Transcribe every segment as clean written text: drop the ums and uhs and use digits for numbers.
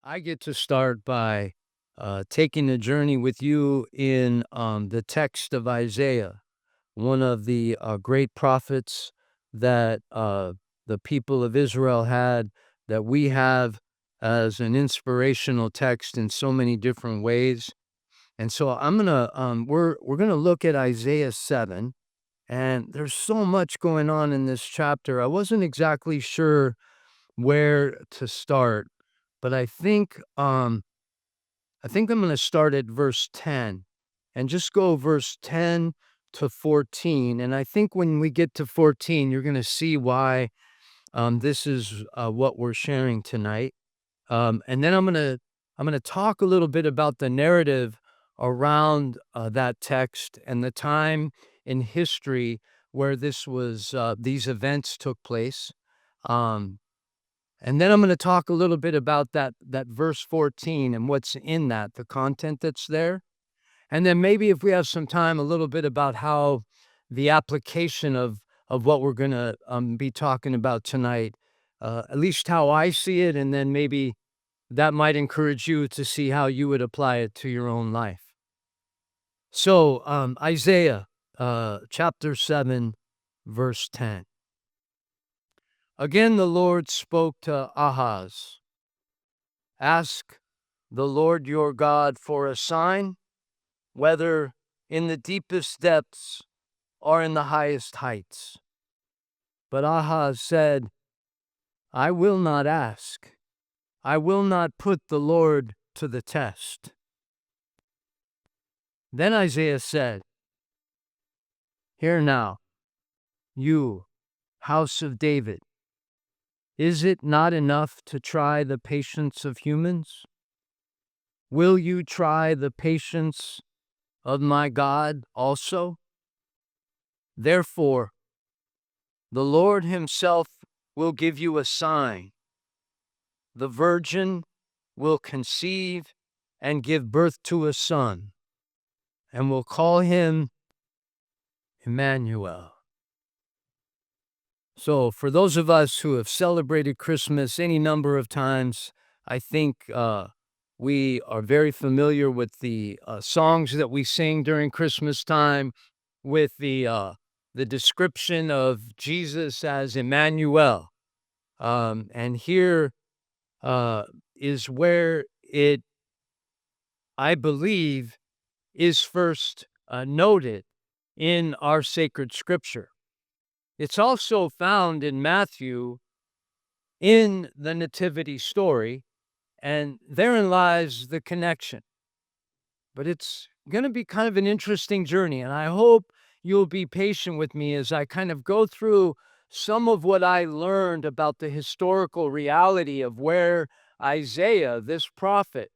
I get to start by taking a journey with you in the text of Isaiah, one of the great prophets that the people of Israel had, that we have as an inspirational text in so many different ways. And so we're gonna look at Isaiah 7, and there's so much going on in this chapter. I wasn't exactly sure where to start, but I think I'm going to start at verse 10 and just go verse 10 to 14. And I think when we get to 14, you're going to see why this is what we're sharing tonight. And then I'm going to talk a little bit about the narrative around that text and the time in history where these events took place. Um, and then I'm going to talk a little bit about that verse 14 and what's in that, the content that's there. And then maybe if we have some time, a little bit about how the application of what we're going to be talking about tonight, at least how I see it, and then maybe that might encourage you to see how you would apply it to your own life. So Isaiah chapter 7, verse 10. Again, the Lord spoke to Ahaz. Ask the Lord your God for a sign, whether in the deepest depths or in the highest heights. But Ahaz said, I will not ask. I will not put the Lord to the test. Then Isaiah said, Hear now, you, house of David, is it not enough to try the patience of humans? Will you try the patience of my God also? Therefore, the Lord himself will give you a sign. The virgin will conceive and give birth to a son, and will call him Immanuel. So, for those of us who have celebrated Christmas any number of times, I think we are very familiar with the songs that we sing during Christmas time, with the description of Jesus as Immanuel. And here is where it, I believe, is first noted in our sacred scripture. It's also found in Matthew in the nativity story, and therein lies the connection. But it's going to be kind of an interesting journey, and I hope you'll be patient with me as I kind of go through some of what I learned about the historical reality of where Isaiah, this prophet,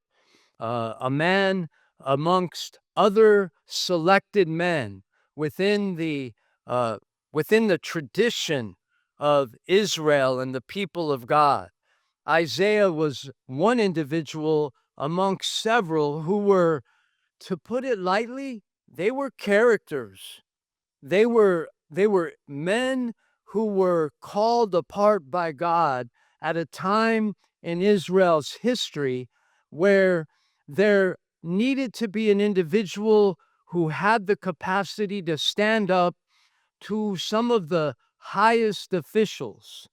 a man amongst other selected men within the uh, within the tradition of Israel and the people of God. Isaiah was one individual amongst several who were, to put it lightly, they were characters. They were men who were called apart by God at a time in Israel's history where there needed to be an individual who had the capacity to stand up to some of the highest officials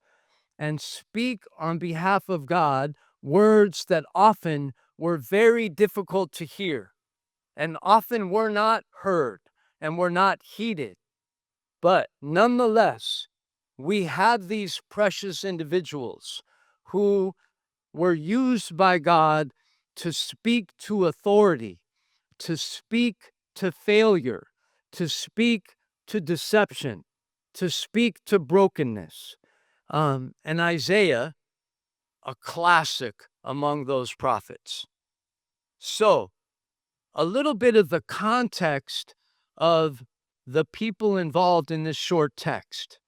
and speak on behalf of God words that often were very difficult to hear and often were not heard and were not heeded. But nonetheless, we had these precious individuals who were used by God to speak to authority, to speak to failure, to speak to deception, to speak to brokenness. And Isaiah, a classic among those prophets. So, a little bit of the context of the people involved in this short text.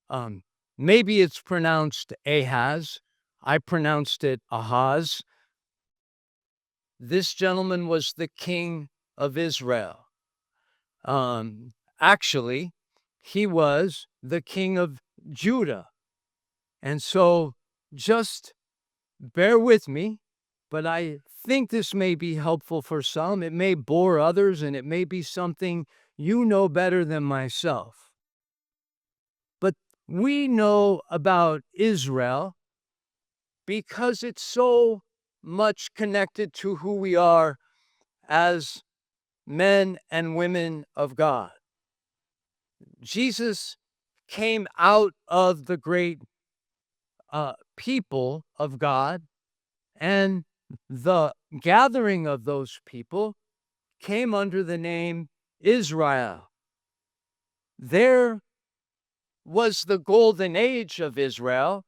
Um, Maybe it's pronounced Ahaz. I pronounced it Ahaz. This gentleman was the king of Israel. Actually, he was the king of Judah. And so just bear with me but I think this may be helpful for some. It may bore others, and it may be something you know better than myself. But we know about Israel because it's so much connected to who we are as men and women of God. Jesus came out of the great people of God, and the gathering of those people came under the name Israel. There was the golden age of Israel,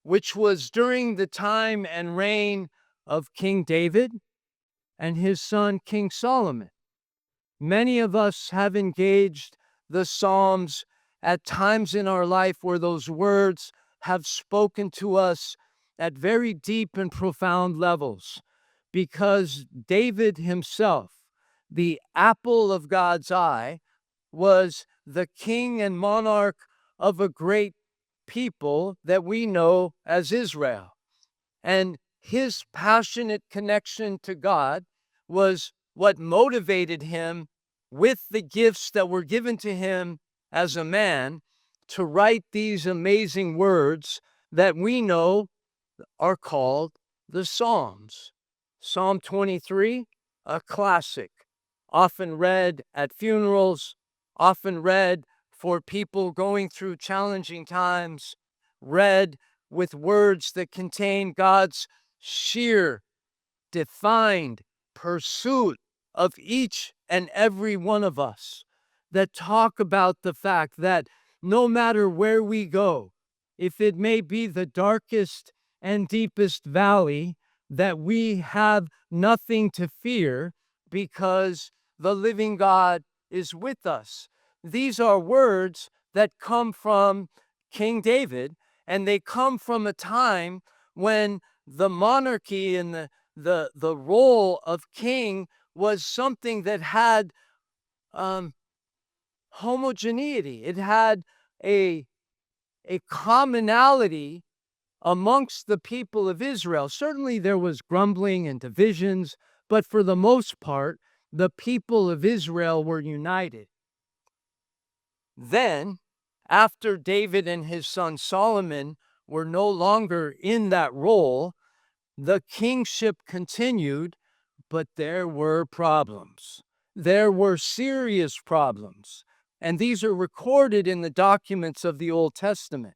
which was during the time and reign of King David and his son King Solomon. Many of us have engaged the Psalms at times in our life where those words have spoken to us at very deep and profound levels, because David himself, the apple of God's eye, was the king and monarch of a great people that we know as Israel. And his passionate connection to God was what motivated him, with the gifts that were given to him as a man, to write these amazing words that we know are called the Psalms. Psalm 23, a classic, often read at funerals, often read for people going through challenging times, read with words that contain God's sheer, defined pursuit of each and every one of us, that talk about the fact that no matter where we go, if it may be the darkest and deepest valley, that we have nothing to fear because the living God is with us. These are words that come from King David, and they come from a time when the monarchy and the role of king was something that had homogeneity. It had a commonality amongst the people of Israel. Certainly there was grumbling and divisions, but for the most part, the people of Israel were united. Then, after David and his son Solomon were no longer in that role, the kingship continued, but there were problems. There were serious problems. And these are recorded in the documents of the Old Testament.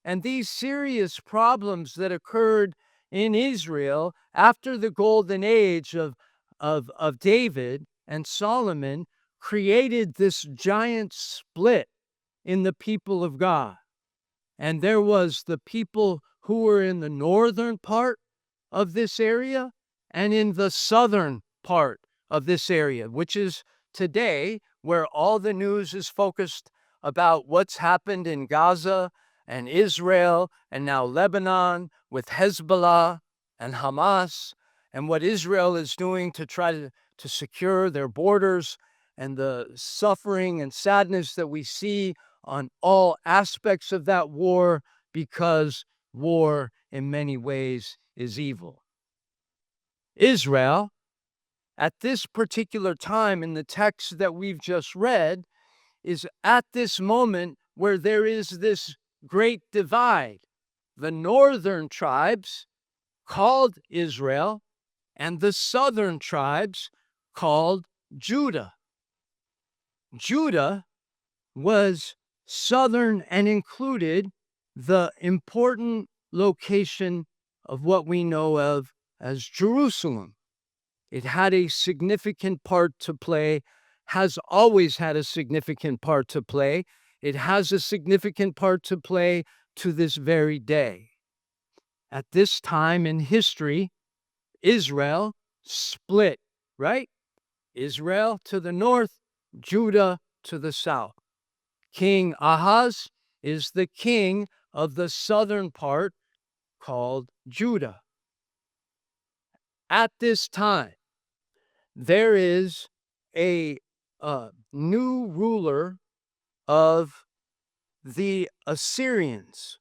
And these serious problems that occurred in Israel after the golden age of David and Solomon created this giant split in the people of God. And there was the people who were in the northern part of this area and in the southern part of this area, which is today where all the news is focused about what's happened in Gaza and Israel and now Lebanon with Hezbollah and Hamas, and what Israel is doing to try to secure their borders, and the suffering and sadness that we see on all aspects of that war, because war in many ways is evil. Israel, at this particular time in the text that we've just read, is at this moment where there is this great divide. The northern tribes, called Israel, and the southern tribes, called Judah. Judah was southern and included the important location of what we know of as Jerusalem. It had a significant part to play, has always had a significant part to play. It has a significant part to play to this very day. At this time in history, Israel split, right? Israel to the north, Judah to the south. King Ahaz is the king of the southern part, called Judah. At this time, there is a new ruler of the Assyrians.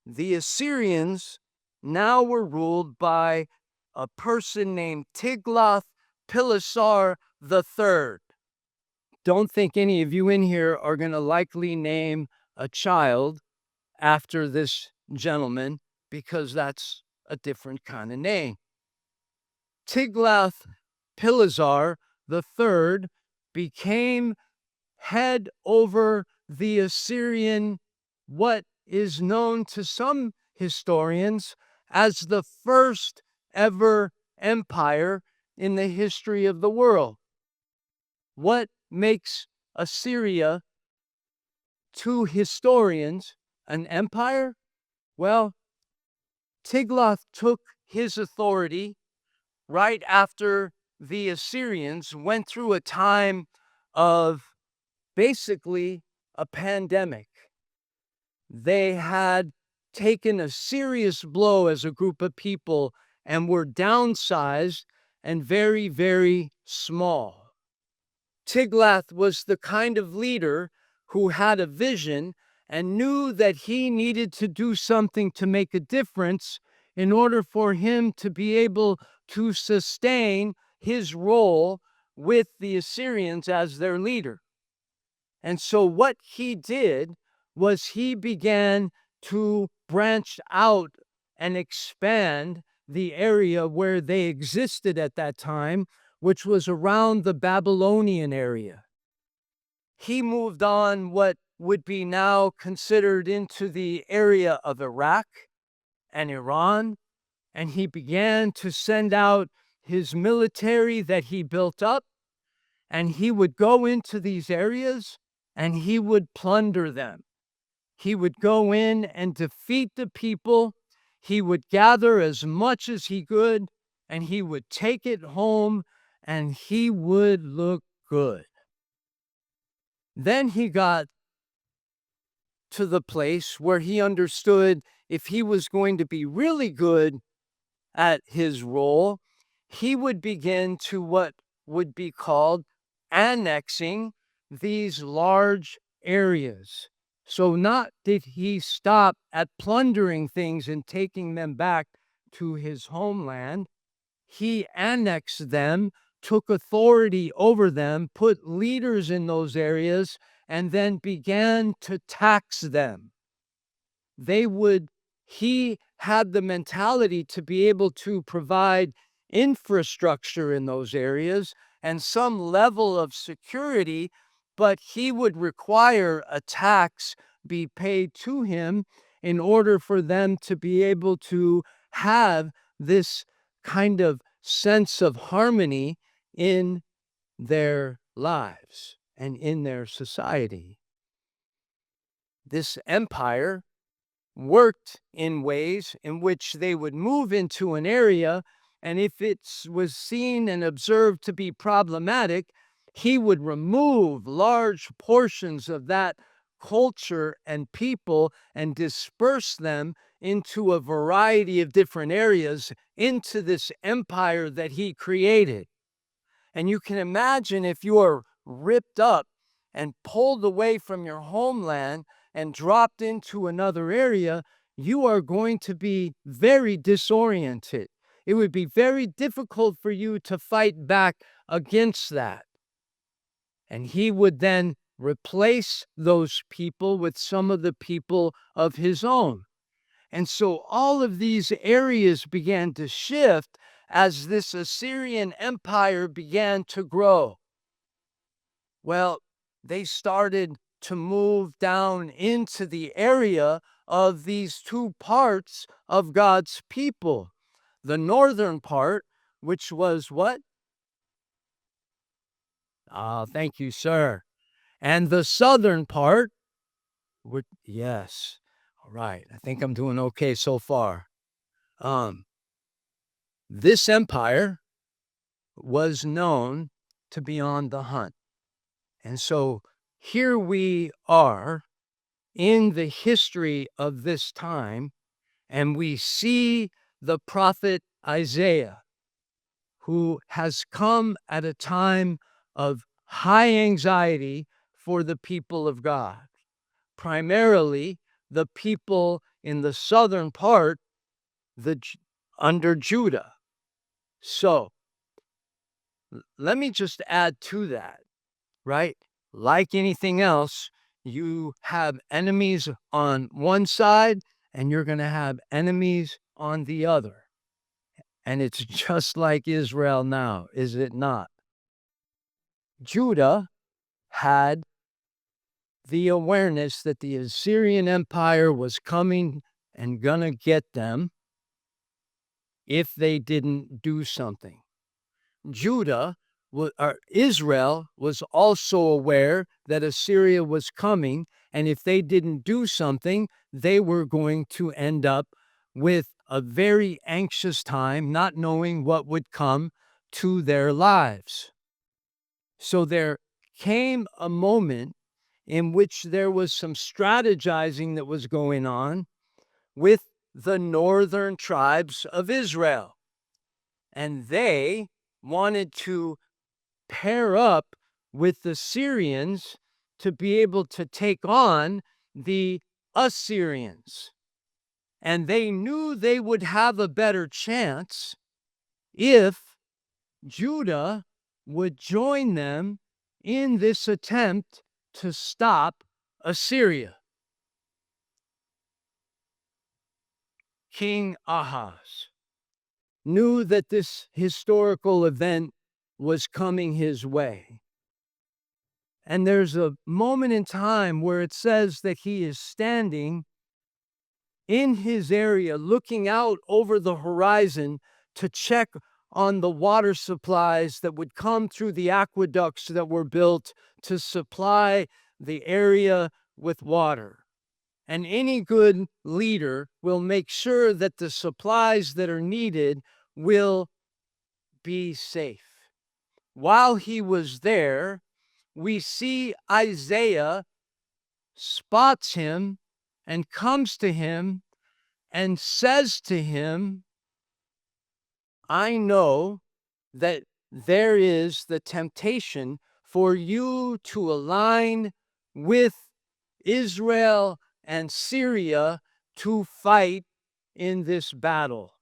The Assyrians now were ruled by a person named Tiglath-Pileser III. Don't think any of you in here are going to likely name a child after this gentleman because that's a different kind of name. Tiglath-Pileser III became head over the Assyrian, what is known to some historians as the first ever empire in the history of the world. What makes Assyria, to historians, an empire? Well, Tiglath took his authority right after the Assyrians went through a time of basically a pandemic. They had taken a serious blow as a group of people and were downsized and very, very small. Tiglath was the kind of leader who had a vision and knew that he needed to do something to make a difference in order for him to be able to sustain his role with the Assyrians as their leader. And so what he did was he began to branch out and expand the area where they existed at that time, which was around the Babylonian area. He moved on what would be now considered into the area of Iraq and Iran, and he began to send out his military that he built up, and he would go into these areas and he would plunder them. He would go in and defeat the people. He would gather as much as he could, and he would take it home, and he would look good. Then he got to the place where he understood if he was going to be really good at his role, he would begin to what would be called annexing these large areas. So not did he stop at plundering things and taking them back to his homeland, he annexed them, took authority over them, put leaders in those areas, and then began to tax them. He had the mentality to be able to provide infrastructure in those areas and some level of security, but he would require a tax be paid to him in order for them to be able to have this kind of sense of harmony in their lives and in their society. This empire worked in ways in which they would move into an area, and if it was seen and observed to be problematic, he would remove large portions of that culture and people and disperse them into a variety of different areas into this empire that he created. And you can imagine if you are ripped up and pulled away from your homeland and dropped into another area, you are going to be very disoriented. It would be very difficult for you to fight back against that. And he would then replace those people with some of the people of his own. And so all of these areas began to shift as this Assyrian empire began to grow. Well, they started to move down into the area of these two parts of God's people. The northern part, which was what? Thank you, sir. And the southern part, yes. All right. I think I'm doing okay so far. This empire was known to be on the hunt. And so here we are in the history of this time, and we see the prophet Isaiah, who has come at a time of high anxiety for the people of God, primarily the people in the southern part, under Judah. So let me just add to that, right? Like anything else, you have enemies on one side and you're going to have enemies on the other. And it's just like Israel now, is it not? Judah had the awareness that the Assyrian Empire was coming and gonna get them if they didn't do something. Israel was also aware that Assyria was coming, and if they didn't do something, they were going to end up with a very anxious time, not knowing what would come to their lives. So there came a moment in which there was some strategizing that was going on with the northern tribes of Israel. And they wanted to pair up with the Syrians to be able to take on the Assyrians. And they knew they would have a better chance if Judah would join them in this attempt to stop Assyria. King Ahaz knew that this historical event was coming his way. And there's a moment in time where it says that he is standing in his area, looking out over the horizon to check on the water supplies that would come through the aqueducts that were built to supply the area with water. And any good leader will make sure that the supplies that are needed will be safe. While he was there, we see Isaiah spots him and comes to him and says to him, I know that there is the temptation for you to align with Israel and Syria to fight in this battle.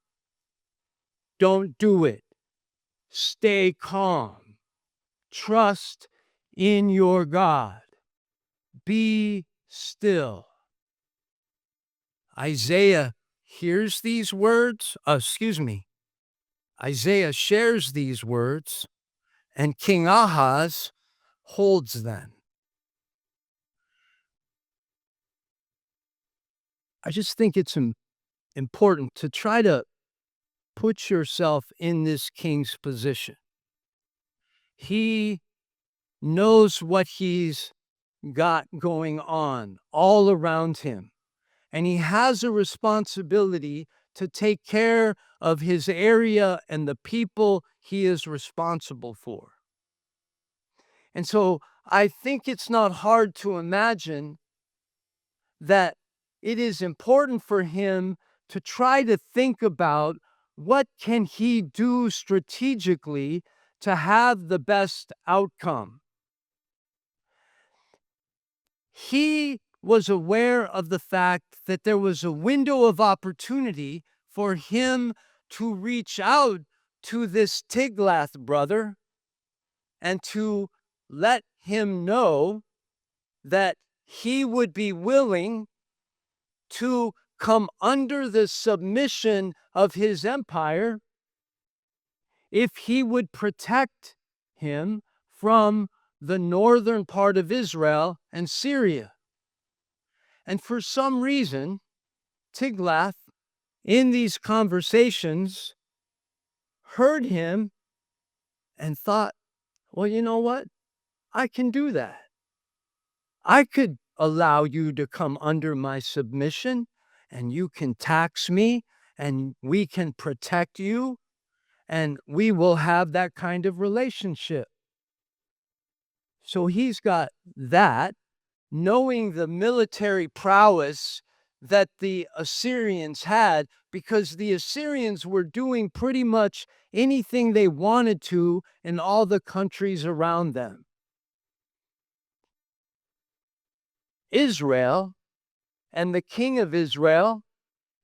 Don't do it. Stay calm. Trust in your God. Be still. Isaiah hears these words. Isaiah shares these words, and King Ahaz holds them. I just think it's important to try to put yourself in this king's position. He knows what he's got going on all around him, and he has a responsibility to take care of his area and the people he is responsible for. And so I think it's not hard to imagine that it is important for him to try to think about what can he do strategically to have the best outcome. He was aware of the fact that there was a window of opportunity for him to reach out to this Tiglath brother and to let him know that he would be willing to come under the submission of his empire if he would protect him from the northern part of Israel and Syria. And for some reason, Tiglath, in these conversations, heard him and thought, well, you know what? I can do that. I could allow you to come under my submission, and you can tax me, and we can protect you, and we will have that kind of relationship. So he's got that, knowing the military prowess that the Assyrians had, because the Assyrians were doing pretty much anything they wanted to in all the countries around them. Israel and the king of Israel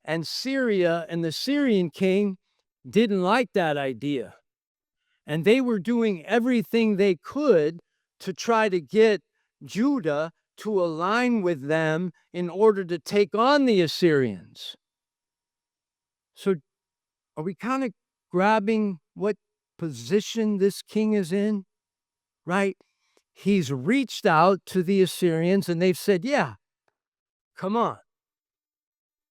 and Syria and the Syrian king didn't like that idea. And they were doing everything they could to try to get Judah to align with them in order to take on the Assyrians. So, are we kind of grabbing what position this king is in? Right? He's reached out to the Assyrians and they've said, yeah, come on.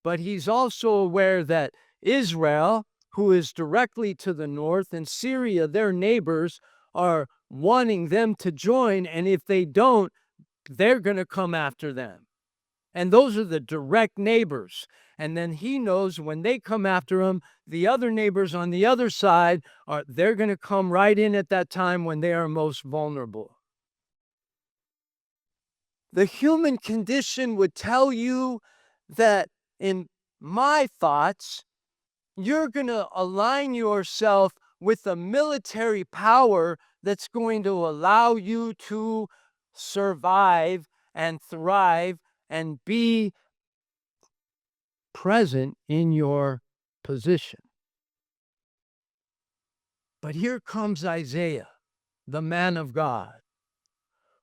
But he's also aware that Israel, who is directly to the north, and Syria, their neighbors, are wanting them to join. And if they don't, they're going to come after them. And those are the direct neighbors. And then he knows when they come after him, the other neighbors on the other side they're going to come right in at that time when they are most vulnerable. The human condition would tell you that, in my thoughts, you're going to align yourself with a military power that's going to allow you to survive and thrive and be present in your position. But here comes Isaiah, the man of God,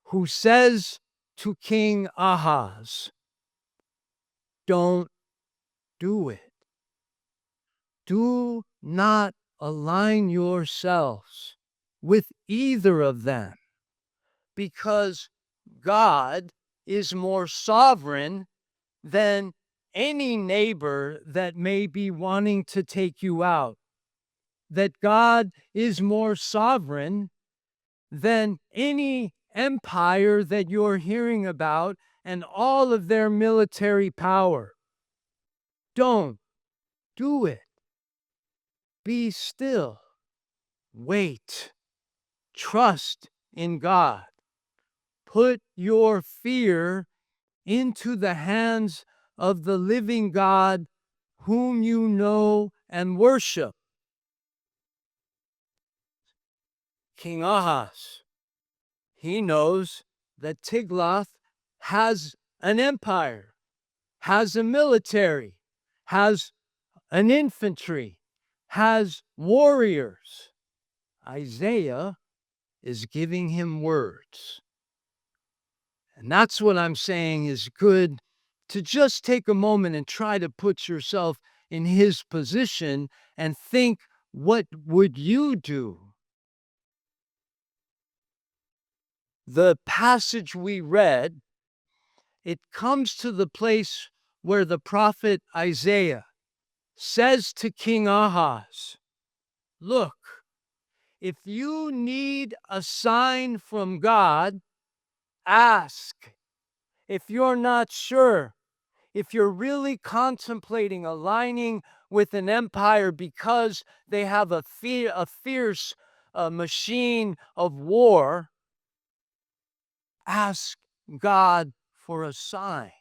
who says to King Ahaz, don't do it. Do not align yourselves with either of them, because God is more sovereign than any neighbor that may be wanting to take you out. That God is more sovereign than any empire that you're hearing about and all of their military power. Don't do it. Be still. Wait. Trust in God. Put your fear into the hands of the living God whom you know and worship. King Ahaz, he knows that Tiglath has an empire, has a military, has an infantry, has warriors. Isaiah is giving him words. And that's what I'm saying is good, to just take a moment and try to put yourself in his position and think, what would you do? The passage we read, it comes to the place where the prophet Isaiah says to King Ahaz, look, if you need a sign from God, ask. If you're not sure, if you're really contemplating aligning with an empire because they have a fierce machine of war, ask God for a sign.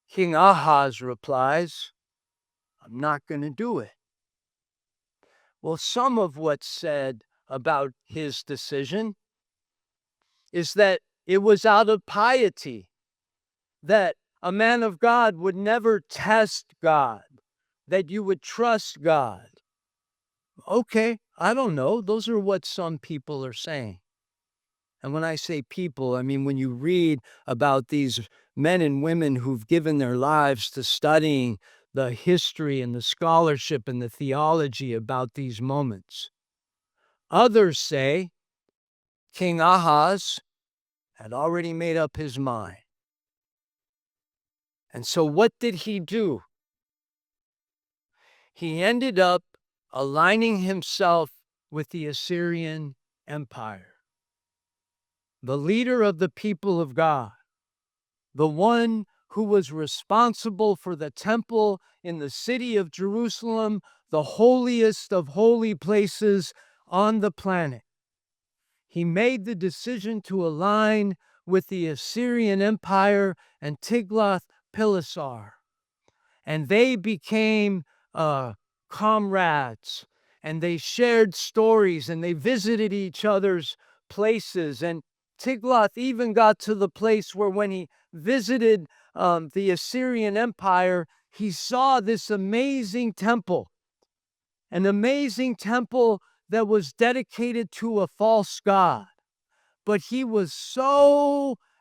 King Ahaz replies, I'm not going to do it. Well, some of what's said about his decision is that it was out of piety, that a man of God would never test God, that you would trust God. Okay, I don't know. Those are what some people are saying. And when I say people, I mean when you read about these men and women who've given their lives to studying the history and the scholarship and the theology about these moments. Others say King Ahaz had already made up his mind. And so what did he do? He ended up aligning himself with the Assyrian Empire, the leader of the people of God, the one who was responsible for the temple in the city of Jerusalem, the holiest of holy places on the planet. He made the decision to align with the Assyrian Empire and Tiglath-Pileser, and they became comrades, and they shared stories, and they visited each other's places. And Tiglath even got to the place where when he visited the Assyrian Empire, he saw this an amazing temple that was dedicated to a false god. But he was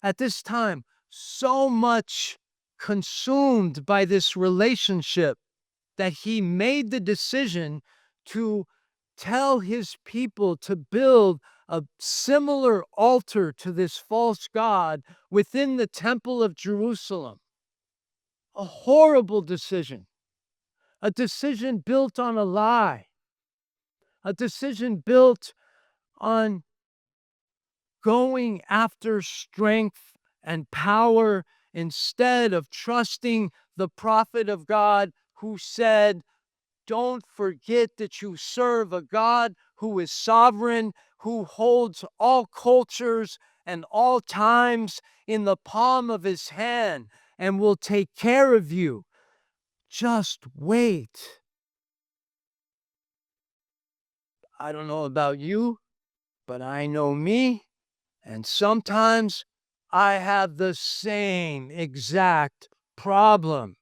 at this time, so much consumed by this relationship that he made the decision to tell his people to build a similar altar to this false god within the temple of Jerusalem. A horrible decision, a decision built on a lie, a decision built on going after strength and power instead of trusting the prophet of God who said, don't forget that you serve a God who is sovereign, who holds all cultures and all times in the palm of his hand and will take care of you. Just wait. I don't know about you, but I know me, and sometimes I have the same exact problem.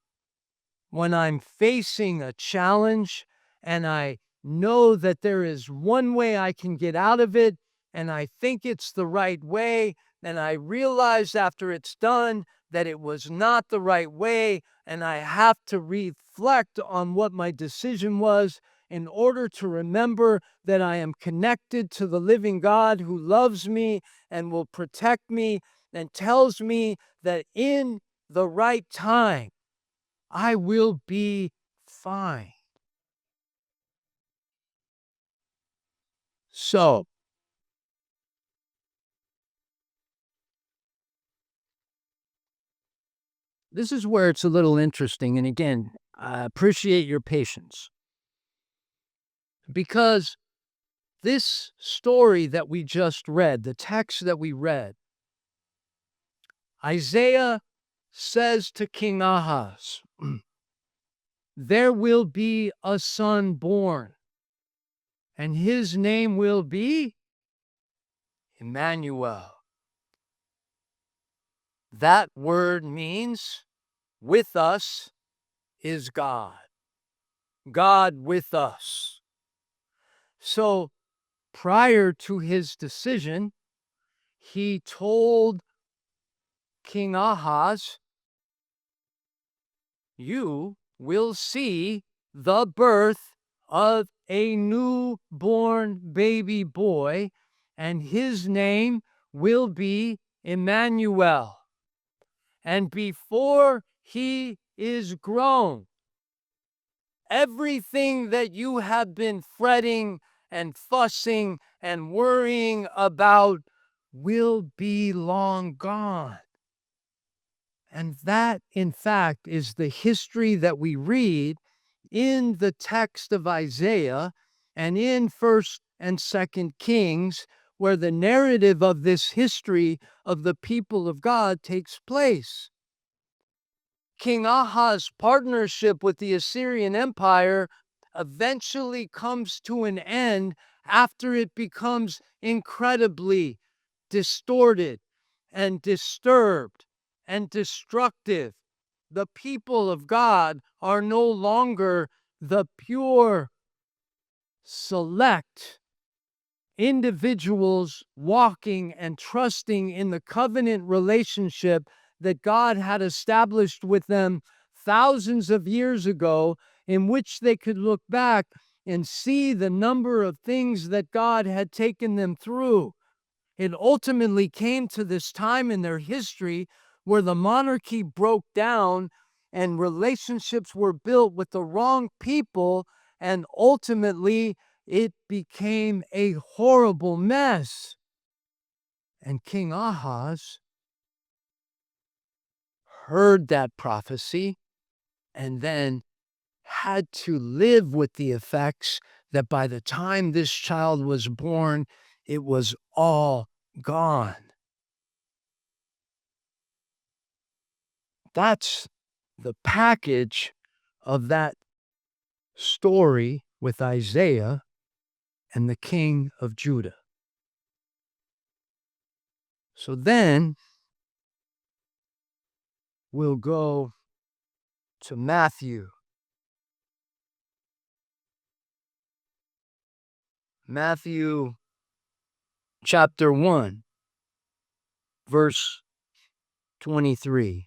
When I'm facing a challenge and I know that there is one way I can get out of it, and I think it's the right way, and I realize after it's done that it was not the right way, and I have to reflect on what my decision was in order to remember that I am connected to the living God who loves me and will protect me and tells me that in the right time, I will be fine. So, this is where it's a little interesting. And again, I appreciate your patience because this story that we just read, the text that we read, Isaiah says to King Ahaz, there will be a son born, and his name will be Immanuel. That word means with us is God. God with us. So prior to his decision, he told King Ahaz, you will see the birth of a newborn baby boy, and his name will be Immanuel. And before he is grown, everything that you have been fretting and fussing and worrying about will be long gone. And that, in fact, is the history that we read in the text of Isaiah and in 1st and 2nd Kings, where the narrative of this history of the people of God takes place. King Ahaz's partnership with the Assyrian Empire eventually comes to an end after it becomes incredibly distorted and disturbed and destructive. The people of God are no longer the pure, select individuals walking and trusting in the covenant relationship that God had established with them thousands of years ago, in which they could look back and see the number of things that God had taken them through. It ultimately came to this time in their history where the monarchy broke down and relationships were built with the wrong people, and ultimately it became a horrible mess. And King Ahaz heard that prophecy and then had to live with the effects that by the time this child was born, it was all gone. That's the package of that story with Isaiah and the king of Judah. So then we'll go to Matthew. Matthew chapter 1, verse 23.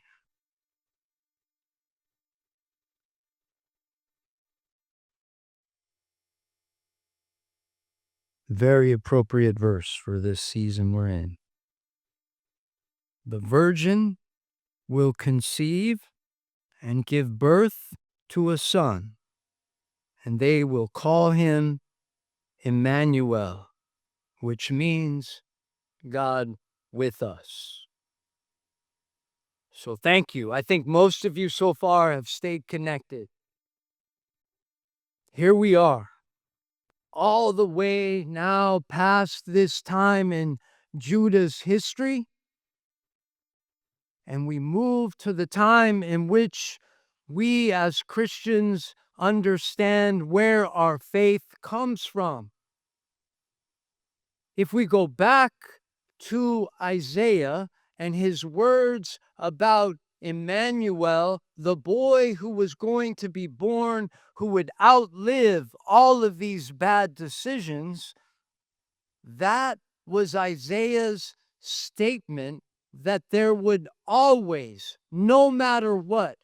Very appropriate verse for this season we're in. The virgin will conceive and give birth to a son, and they will call him Immanuel, which means God with us. So thank you. I think most of you so far have stayed connected. Here we are, all the way now past this time in Judah's history, and we move to the time in which we as Christians understand where our faith comes from. If we go back to Isaiah and his words about Immanuel, the boy who was going to be born, who would outlive all of these bad decisions, that was Isaiah's statement that there would always, no matter what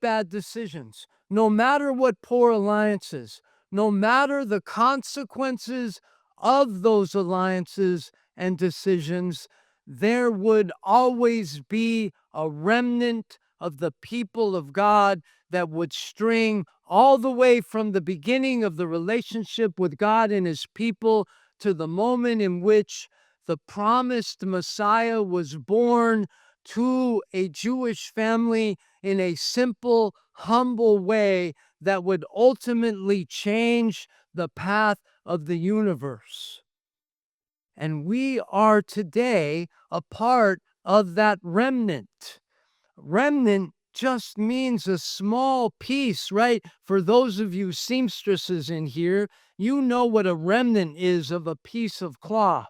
bad decisions, no matter what poor alliances, no matter the consequences of those alliances and decisions, there would always be a remnant of the people of God that would string all the way from the beginning of the relationship with God and his people to the moment in which the promised Messiah was born to a Jewish family in a simple, humble way that would ultimately change the path of the universe. And we are today a part of that remnant. Remnant just means a small piece, right? For those of you seamstresses in here, you know what a remnant is of a piece of cloth.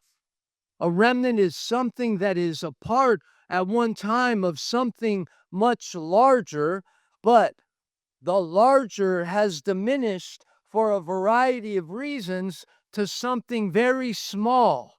A remnant is something that is a part at one time of something much larger, but the larger has diminished for a variety of reasons to something very small.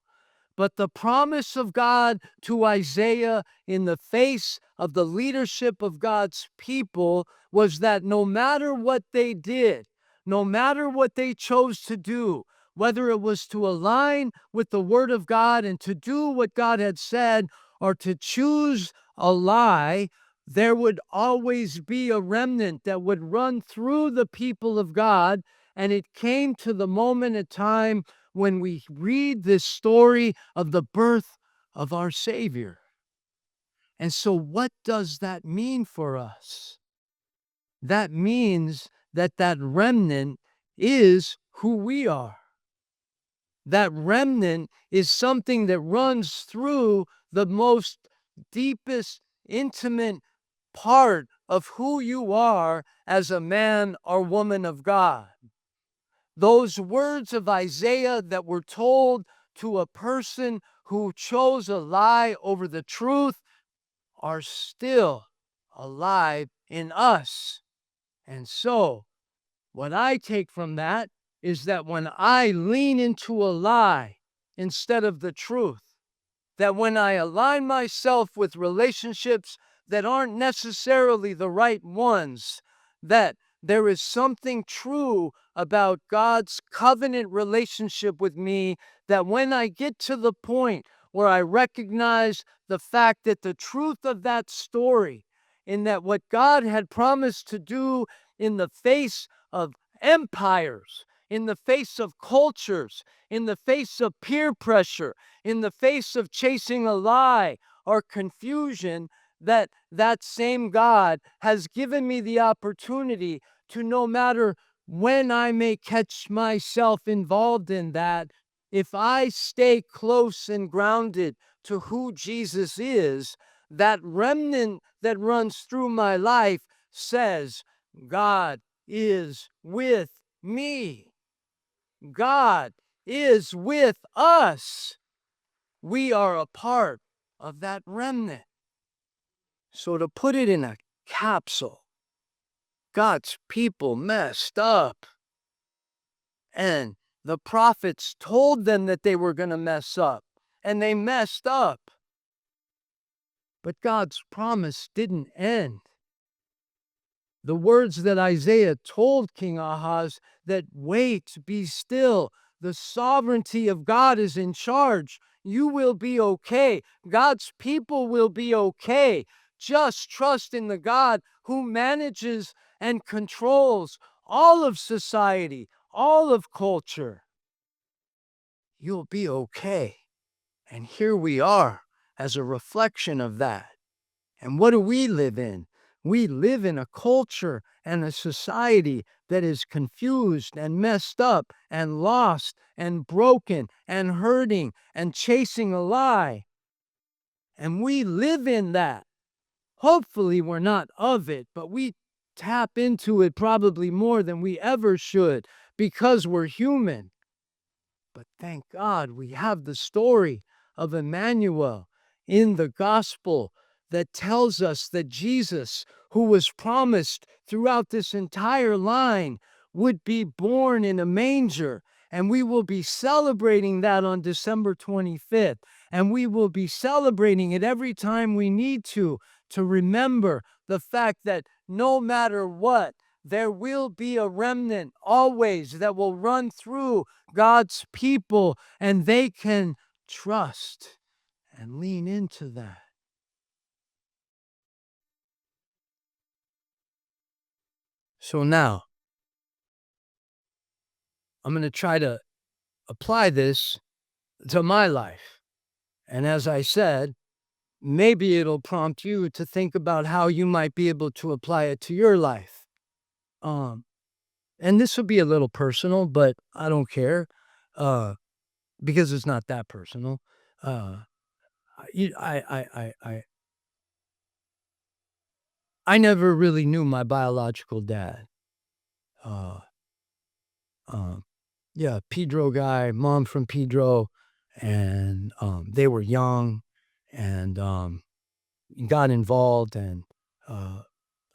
But the promise of God to Isaiah in the face of the leadership of God's people was that no matter what they did, no matter what they chose to do, whether it was to align with the Word of God and to do what God had said, or to choose a lie, there would always be a remnant that would run through the people of God. And it came to the moment in time when we read this story of the birth of our Savior. And so, what does that mean for us? That means that remnant is who we are. That remnant is something that runs through the most deepest, intimate part of who you are as a man or woman of God. Those words of Isaiah that were told to a person who chose a lie over the truth are still alive in us. And so, what I take from that is that when I lean into a lie instead of the truth, that when I align myself with relationships that aren't necessarily the right ones, that there is something true about God's covenant relationship with me, that when I get to the point where I recognize the fact that the truth of that story, in that what God had promised to do in the face of empires, in the face of cultures, in the face of peer pressure, in the face of chasing a lie or confusion, that same God has given me the opportunity to, no matter when I may catch myself involved in that, if I stay close and grounded to who Jesus is, that remnant that runs through my life says, God is with me. God is with us. We are a part of that remnant. So to put it in a capsule, God's people messed up. And the prophets told them that they were going to mess up, and they messed up. But God's promise didn't end. The words that Isaiah told King Ahaz, that wait, be still, the sovereignty of God is in charge. You will be okay. God's people will be okay. Just trust in the God who manages and controls all of society, all of culture. You'll be okay. And here we are as a reflection of that. And what do we live in? We live in a culture and a society that is confused and messed up and lost and broken and hurting and chasing a lie. And we live in that. Hopefully, we're not of it, but we tap into it probably more than we ever should because we're human. But thank God we have the story of Immanuel in the gospel that tells us that Jesus, who was promised throughout this entire line, would be born in a manger. And we will be celebrating that on December 25th. And we will be celebrating it every time we need to remember the fact that no matter what, there will be a remnant always that will run through God's people, and they can trust and lean into that. So now, I'm going to try to apply this to my life. And as I said, maybe it'll prompt you to think about how you might be able to apply it to your life. And this will be a little personal, but I don't care, because it's not that personal. Uh, I never really knew my biological dad. Uh, yeah, Pedro guy, mom from Pedro, and they were young, and got involved, and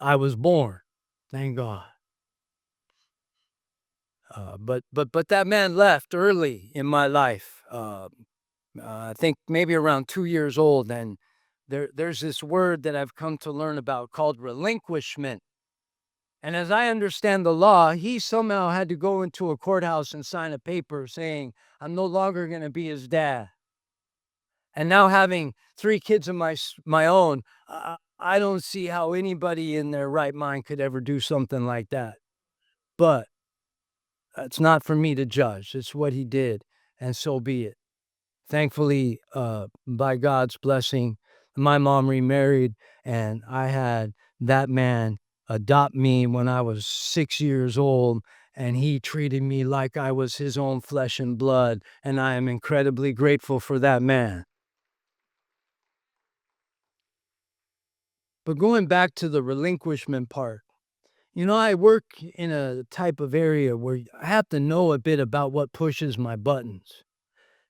I was born, thank God. But that man left early in my life. I think maybe around 2 years old, and there's this word that I've come to learn about called relinquishment. And as I understand the law, he somehow had to go into a courthouse and sign a paper saying, I'm no longer going to be his dad. And now having 3 kids of my own, I don't see how anybody in their right mind could ever do something like that. But it's not for me to judge. It's what he did, and so be it. Thankfully, by God's blessing, my mom remarried, and I had that man adopt me when I was 6 years old, and he treated me like I was his own flesh and blood, and I am incredibly grateful for that man. But going back to the relinquishment part, I work in a type of area where I have to know a bit about what pushes my buttons,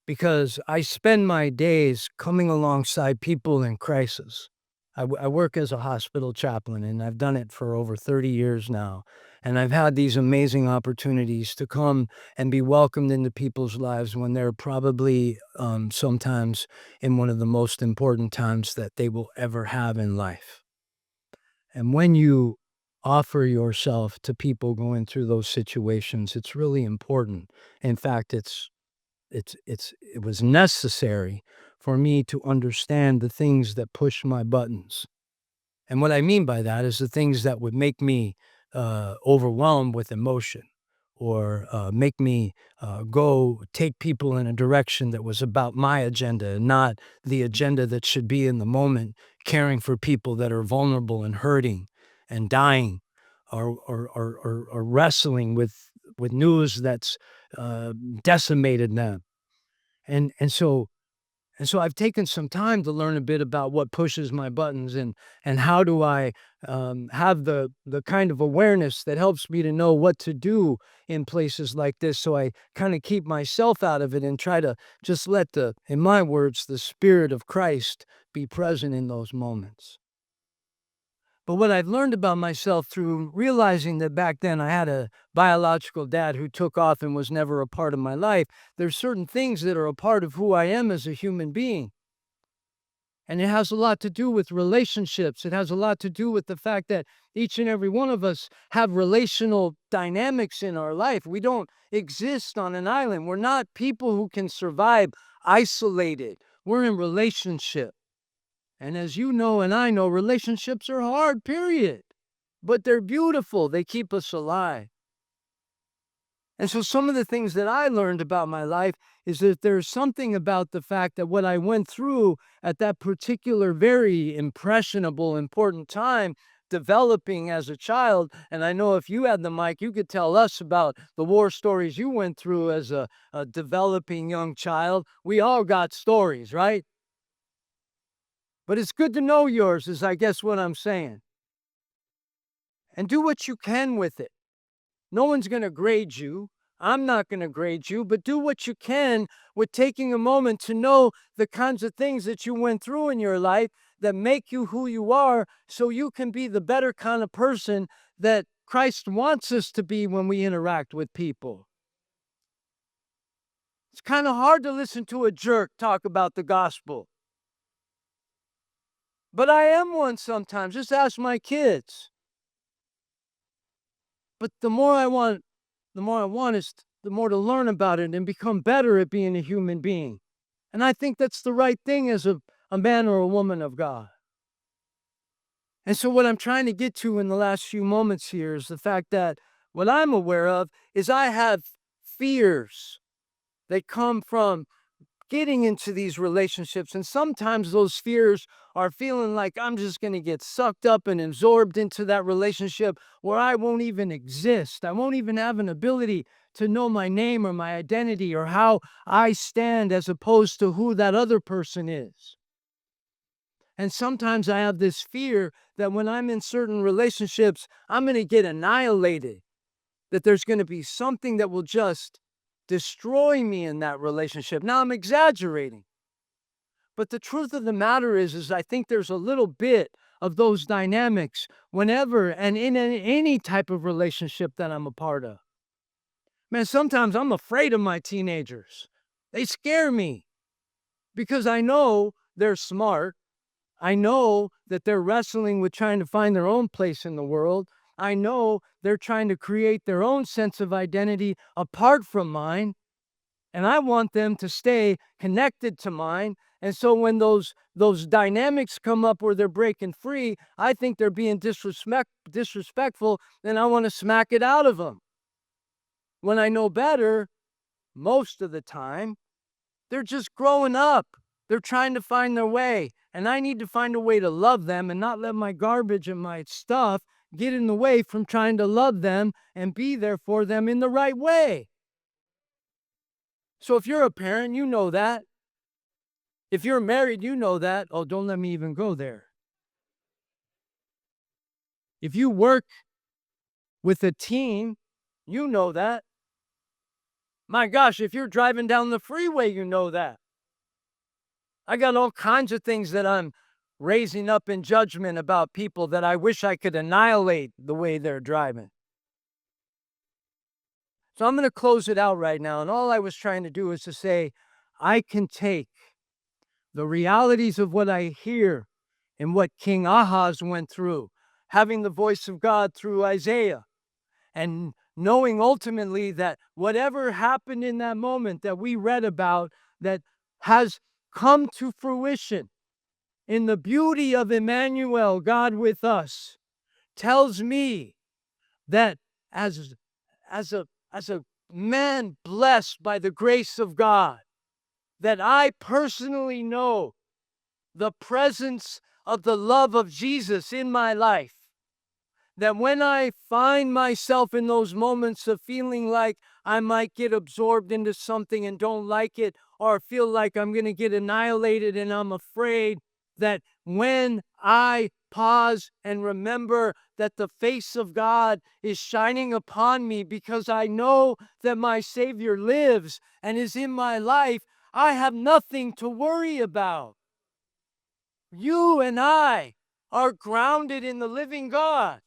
because I spend my days coming alongside people in crisis. I work as a hospital chaplain, and I've done it for over 30 years now. And I've had these amazing opportunities to come and be welcomed into people's lives when they're probably sometimes in one of the most important times that they will ever have in life. And when you offer yourself to people going through those situations, it's really important. In fact, it was necessary for me to understand the things that push my buttons. And what I mean by that is the things that would make me overwhelmed with emotion, or make me go take people in a direction that was about my agenda and not the agenda that should be in the moment, caring for people that are vulnerable and hurting and dying, or wrestling with news that's decimated them. And so I've taken some time to learn a bit about what pushes my buttons, and how do I have the kind of awareness that helps me to know what to do in places like this, so I kind of keep myself out of it and try to just let in my words, the Spirit of Christ be present in those moments. But what I've learned about myself through realizing that back then I had a biological dad who took off and was never a part of my life, there's certain things that are a part of who I am as a human being. And it has a lot to do with relationships. It has a lot to do with the fact that each and every one of us have relational dynamics in our life. We don't exist on an island. We're not people who can survive isolated. We're in relationship. And as you know and I know, relationships are hard, period. But they're beautiful. They keep us alive. And so some of the things that I learned about my life is that there's something about the fact that what I went through at that particular very impressionable, important time, developing as a child, and I know if you had the mic, you could tell us about the war stories you went through as a developing young child. We all got stories, right? But it's good to know yours, is I guess what I'm saying. And do what you can with it. No one's going to grade you. I'm not going to grade you, but do what you can with taking a moment to know the kinds of things that you went through in your life that make you who you are so you can be the better kind of person that Christ wants us to be when we interact with people. It's kind of hard to listen to a jerk talk about the gospel. But I am one sometimes. Just ask my kids. But the more I want is the more to learn about it and become better at being a human being. And I think that's the right thing as a man or a woman of God. And so what I'm trying to get to in the last few moments here is the fact that what I'm aware of is I have fears that come from getting into these relationships. And sometimes those fears are feeling like I'm just going to get sucked up and absorbed into that relationship where I won't even exist. I won't even have an ability to know my name or my identity or how I stand as opposed to who that other person is. And sometimes I have this fear that when I'm in certain relationships, I'm going to get annihilated, that there's going to be something that will just destroy me in that relationship. Now, I'm exaggerating. But the truth of the matter is I think there's a little bit of those dynamics whenever and in any type of relationship that I'm a part of. Man, sometimes I'm afraid of my teenagers. They scare me because I know they're smart. I know that they're wrestling with trying to find their own place in the world. I know they're trying to create their own sense of identity apart from mine. And I want them to stay connected to mine. And so when those dynamics come up where they're breaking free, I think they're being disrespectful, then I want to smack it out of them. When I know better, most of the time, they're just growing up. They're trying to find their way. And I need to find a way to love them and not let my garbage and my stuff get in the way from trying to love them and be there for them in the right way. So if you're a parent, you know that. If you're married, you know that. Oh, don't let me even go there. If you work with a team, you know that. My gosh, if you're driving down the freeway, you know that. I got all kinds of things that I'm raising up in judgment about people that I wish I could annihilate the way they're driving. So I'm going to close it out right now. And all I was trying to do is to say, I can take the realities of what I hear and what King Ahaz went through, having the voice of God through Isaiah, and knowing ultimately that whatever happened in that moment that we read about that has come to fruition in the beauty of Immanuel, God with us, tells me that as a man blessed by the grace of God, that I personally know the presence of the love of Jesus in my life. That when I find myself in those moments of feeling like I might get absorbed into something and don't like it, or feel like I'm going to get annihilated and I'm afraid, that when I pause and remember that the face of God is shining upon me because I know that my Savior lives and is in my life, I have nothing to worry about. You and I are grounded in the living God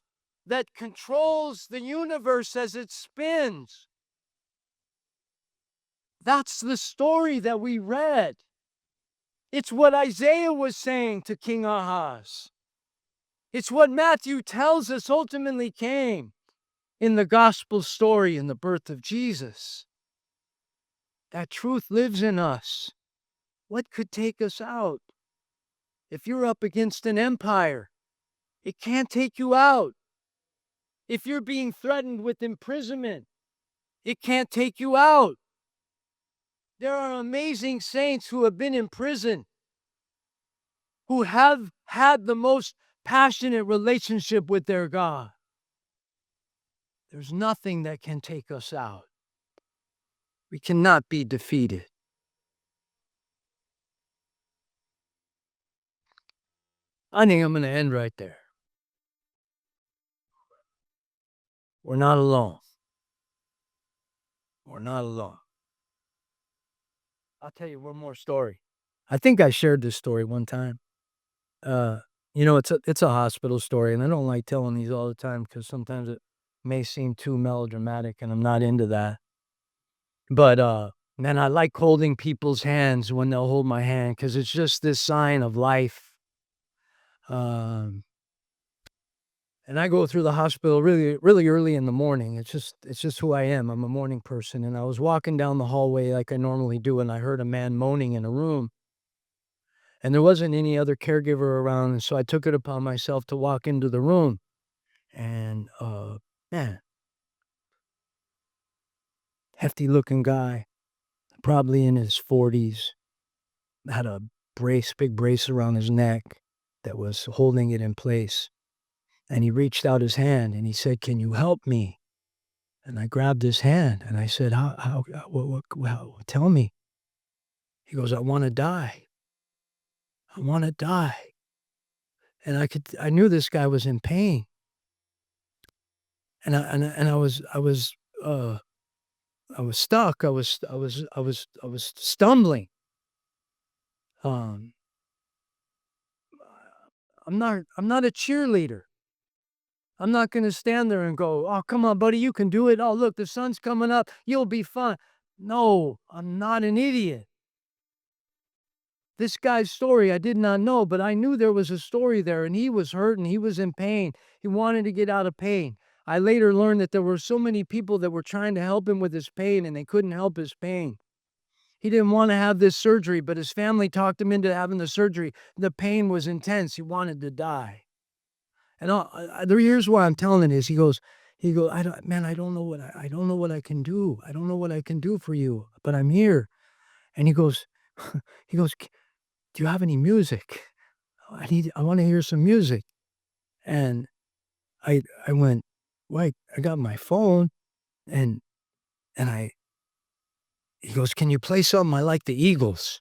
that controls the universe as it spins. That's the story that we read. It's what Isaiah was saying to King Ahaz. It's what Matthew tells us ultimately came in the gospel story in the birth of Jesus. That truth lives in us. What could take us out? If you're up against an empire, it can't take you out. If you're being threatened with imprisonment, it can't take you out. There are amazing saints who have been in prison, who have had the most passionate relationship with their God. There's nothing that can take us out. We cannot be defeated. I think I'm going to end right there. We're not alone. We're not alone. I'll tell you one more story. I think I shared this story one time. It's a hospital story, and I don't like telling these all the time because sometimes it may seem too melodramatic, and I'm not into that. But man, I like holding people's hands when they'll hold my hand because it's just this sign of life. And I go through the hospital really, really early in the morning. It's just who I am. I'm a morning person, and I was walking down the hallway like I normally do, and I heard a man moaning in a room. And there wasn't any other caregiver around, and so I took it upon myself to walk into the room. And, man, hefty-looking guy, probably in his 40s, had a big brace around his neck that was holding it in place. And he reached out his hand, and he said, "Can you help me?" And I grabbed his hand, and I said, what, tell me." He goes, "I wanna die. I wanna die." And I knew this guy was in pain. And I was stuck. I was stumbling. Um, I'm not a cheerleader. I'm not gonna stand there and go, "Oh, come on, buddy, you can do it. Oh, look, the sun's coming up. You'll be fine." No, I'm not an idiot. This guy's story I did not know, but I knew there was a story there, and he was hurt and he was in pain. He wanted to get out of pain. I later learned that there were so many people that were trying to help him with his pain, and they couldn't help his pain. He didn't want to have this surgery, but his family talked him into having the surgery. The pain was intense. He wanted to die. And here's why I'm telling it is I don't know I don't know what I can do. I don't know what I can do for you, but I'm here. And he goes, he goes, "Do you have any music? I want to hear some music." And I went, "Wait, I got my phone." And, and he goes, "Can you play something? I like the Eagles.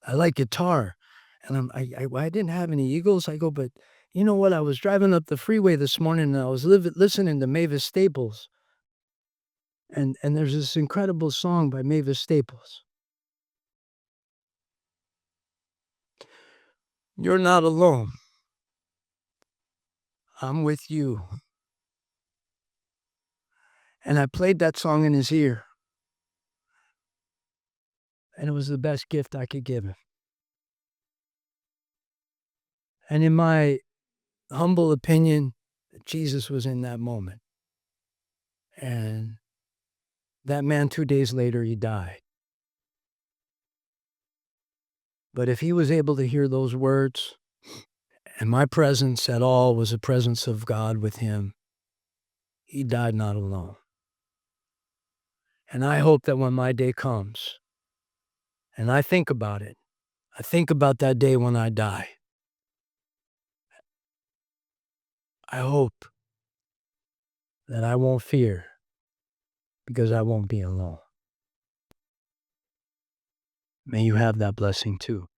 I like guitar." And I didn't have any Eagles. I go, "But you know what? I was driving up the freeway this morning and I was listening to Mavis Staples. And there's this incredible song by Mavis Staples. You're not alone. I'm with you." And I played that song in his ear. And it was the best gift I could give him. And in my humble opinion, Jesus was in that moment. And that man, 2 days later, he died. But if he was able to hear those words, and my presence at all was the presence of God with him, he died not alone. And I hope that when my day comes, and I think about it, I think about that day when I die, I hope that I won't fear because I won't be alone. May you have that blessing too.